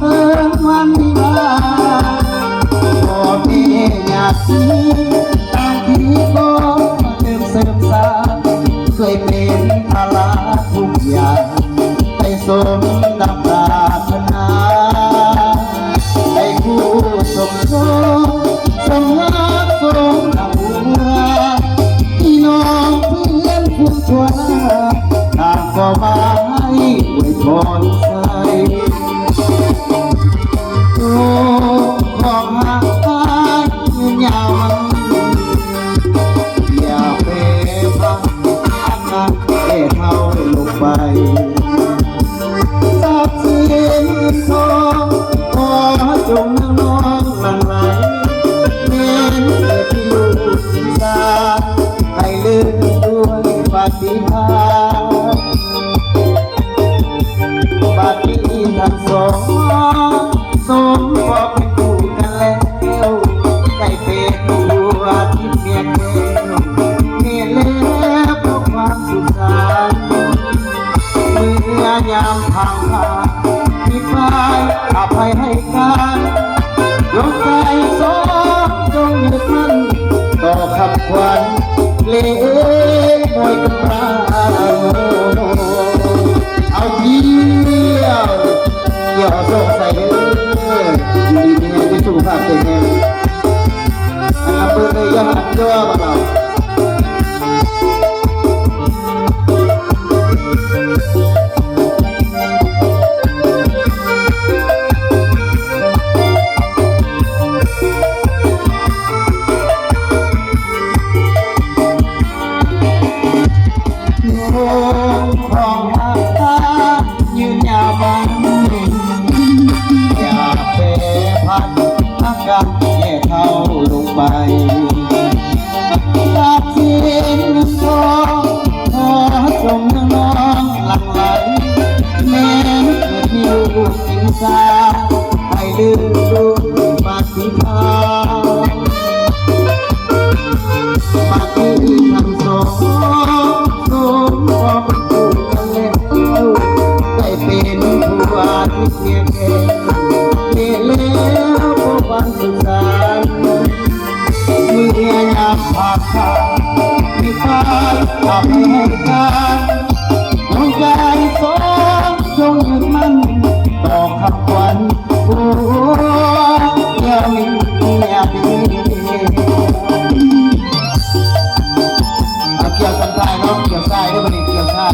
วันนี้มาพ่อแม่ญาติต่างที่ก็เดิมเสริมสร้างเคยเป็นภาระทุกอย่างให้สมดังปรารถนาให้ผู้สมทบสมรักสมดังหัวพี่น้องเพื่อนผู้ชวนต่างก็มาให้อวยพรใส่โอ้ของหักตายยาวอย่าเปพังอาการเท่เท่าลงไปทรัพย์สินทองขอจงน้องหลั่งไหลเน้นเกิดที่ลูกศีรษะให้ลืมด้วยปฏิภาณปฏิทันสองสมบอกเป็นคู่กันแล้วได้เป็นตัวที่เมียแก้วเมียแล้วเพราะความสุขสันต์เมื่อยามผ่านผ่านผิดไปอภัยให้กันยกใจสองจงยึดมั่นต่อคำขวัญเล่ห์มวยกันมาเอาเกี่ยวส่งใส่เลยอยู่ดีๆมีสุขภาพแข็งแรงอันนั้นเปิดเลยยังอัดย่อมาเราของหักตายืนยาวมันอย่าเปพันอากาศแย่เท่าลงไปตัดสินเงินทองขอจงน้องหลั่งไหลแม้เกิดมีลูกกินซาให้ลืมดูปฏิภาณปฏิทันสองสมบอกเป็นคู่กันแล้วได้เป็นผู้อาทิตย์เพียงแค่เมียแล้วพบวันสุขสันต์เมื่อยามผ่านผ่านมีฟ้าทำให้กันดวงใจสองจงยึดมั่นต่อคำขวัญโอ้อย่ามีอย่ามีเกี่ยวสันทายเนาะเกี่ยวทรายด้วยมันเกี่ยวทราย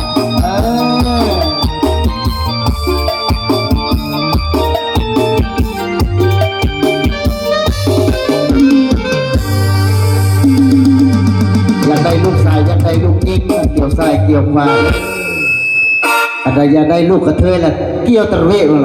อยากได้ลูกชายอยากได้ลูกยิงเกี่ยวทรายเกี่ยวควายอะไรอยากได้ลูกกระเทยล่ะเกี่ยวตะเวะ